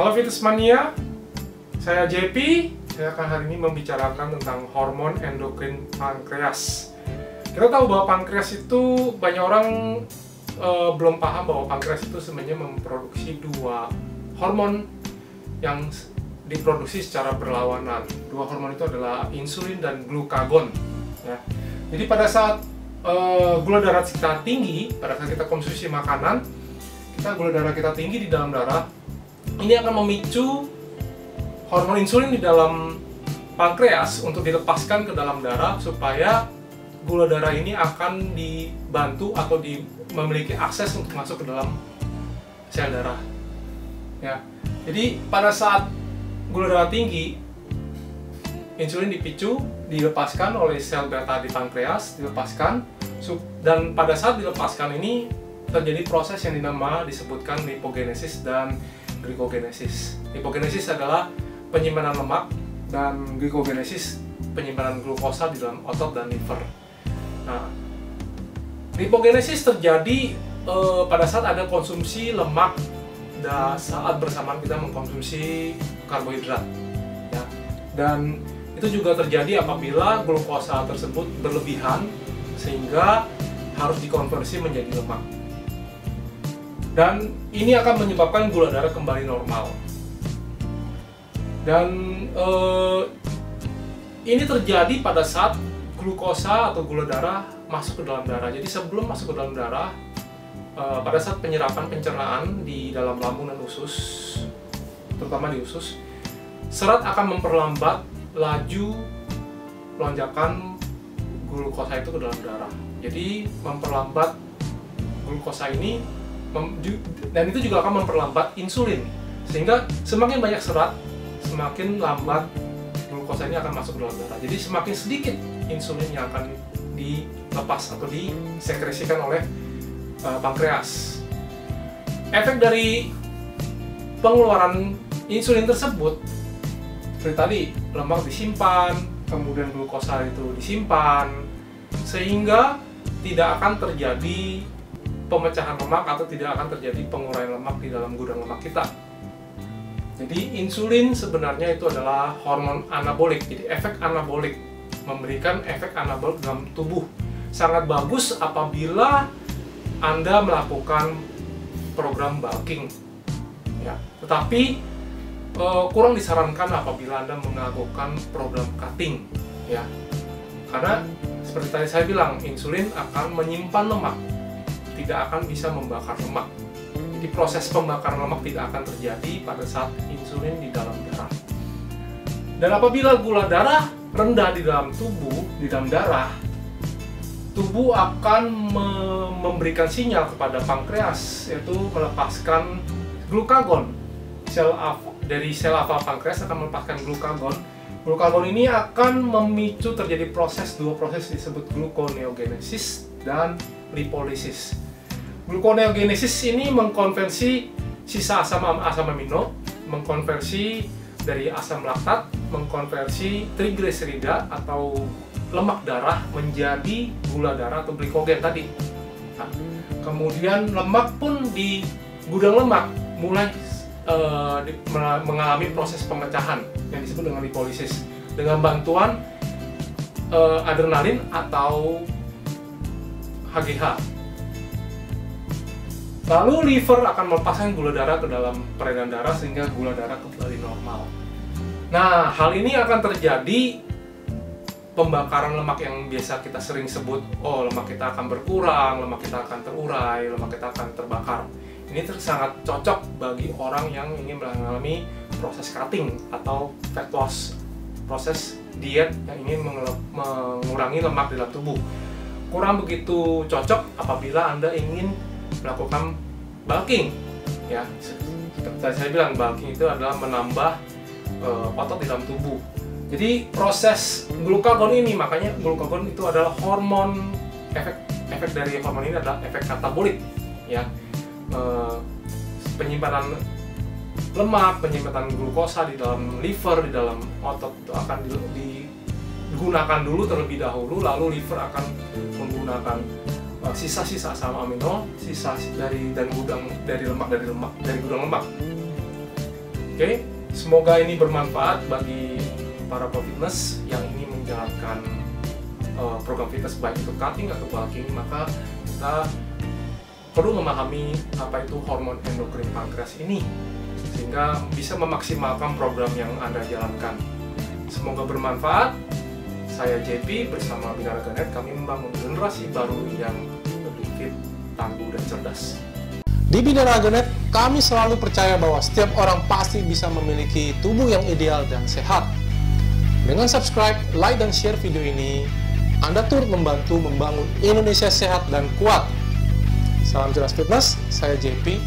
Halo Fitness Mania, saya JP. Saya akan hari ini membicarakan tentang hormon endokrin pankreas. Kita tahu bahwa pankreas itu banyak orang belum paham bahwa pankreas itu sebenarnya memproduksi dua hormon yang diproduksi secara berlawanan. Dua hormon itu adalah insulin dan glukagon. Ya. Jadi pada saat gula darah kita tinggi, pada saat kita konsumsi makanan, gula darah kita tinggi di dalam darah, ini akan memicu hormon insulin di dalam pankreas untuk dilepaskan ke dalam darah supaya gula darah ini akan dibantu atau memiliki akses untuk masuk ke dalam sel darah. Ya. Jadi pada saat gula darah tinggi, insulin dipicu, dilepaskan oleh sel beta di pankreas, dilepaskan, dan pada saat dilepaskan ini terjadi proses yang disebutkan lipogenesis dan glikogenesis. Lipogenesis adalah penyimpanan lemak dan glikogenesis penyimpanan glukosa di dalam otot dan liver. Nah, lipogenesis terjadi pada saat ada konsumsi lemak dan saat bersamaan kita mengkonsumsi karbohidrat. Ya. Dan itu juga terjadi apabila glukosa tersebut berlebihan sehingga harus dikonversi menjadi lemak. Dan ini akan menyebabkan gula darah kembali normal. Dan ini terjadi pada saat glukosa atau gula darah masuk ke dalam darah. Jadi sebelum masuk ke dalam darah, pada saat pencernaan di dalam lambung dan usus, terutama di usus, serat akan memperlambat laju lonjakan glukosa itu ke dalam darah. Jadi memperlambat glukosa ini, dan itu juga akan memperlambat insulin, sehingga semakin banyak serat, semakin lambat glukosa ini akan masuk ke dalam darah. Jadi semakin sedikit insulin yang akan dilepas atau disekresikan oleh pankreas. Efek dari pengeluaran insulin tersebut, seperti tadi, lemak disimpan, kemudian glukosa itu disimpan, sehingga tidak akan terjadi pemecahan lemak atau tidak akan terjadi penguraian lemak di dalam gudang lemak kita. Jadi insulin sebenarnya itu adalah hormon anabolik. Jadi efek anabolik, memberikan efek anabolik dalam tubuh. Sangat bagus apabila Anda melakukan program bulking. Ya. Tetapi kurang disarankan apabila Anda melakukan program cutting. Ya. Karena seperti tadi saya bilang, insulin akan menyimpan lemak, tidak akan bisa membakar lemak. Jadi proses pembakaran lemak tidak akan terjadi pada saat insulin di dalam darah. Dan apabila gula darah rendah di dalam tubuh, di dalam darah, tubuh akan memberikan sinyal kepada pankreas, yaitu melepaskan glukagon. Dari sel alfa pankreas akan melepaskan glukagon. Glukagon ini akan memicu terjadi dua proses disebut gluconeogenesis dan lipolisis. Gluconeogenesis ini mengkonversi sisa asam amino, mengkonversi dari asam laktat, mengkonversi trigliserida atau lemak darah menjadi gula darah atau glikogen tadi. Nah, kemudian lemak pun di gudang lemak mulai mengalami proses pemecahan yang disebut dengan lipolisis dengan bantuan adrenalin atau HGH. Lalu liver akan melepaskan gula darah ke dalam peredaran darah sehingga gula darah kembali normal. Nah, hal ini akan terjadi pembakaran lemak yang biasa kita sering sebut, lemak kita akan berkurang, lemak kita akan terurai, lemak kita akan terbakar. Ini sangat cocok bagi orang yang ingin mengalami proses cutting atau fat loss, proses diet yang ingin mengurangi lemak di dalam tubuh. Kurang begitu cocok apabila Anda ingin melakukan bulking. Ya, seperti saya bilang, bulking itu adalah menambah otot di dalam tubuh. Jadi proses glukagon ini, makanya glukagon itu adalah hormon, efek dari hormon ini adalah efek katabolik. Ya, penyimpanan lemak, penyimpanan glukosa di dalam liver, di dalam otot itu akan digunakan dulu terlebih dahulu, lalu liver akan menggunakan sisa-sisa asam amino, sisa dari gudang lemak. Oke, semoga ini bermanfaat bagi para pro-fitness yang ingin menjalankan program fitness baik itu cutting atau bulking. Maka kita perlu memahami apa itu hormon endokrin pankreas ini sehingga bisa memaksimalkan program yang Anda jalankan. Semoga bermanfaat. Saya JP bersama Binaraga Net, kami membangun generasi baru yang lebih fit, tangguh, dan cerdas. Di Binaraga Net, kami selalu percaya bahwa setiap orang pasti bisa memiliki tubuh yang ideal dan sehat. Dengan subscribe, like, dan share video ini, Anda turut membantu membangun Indonesia sehat dan kuat. Salam cerdas fitness, saya JP.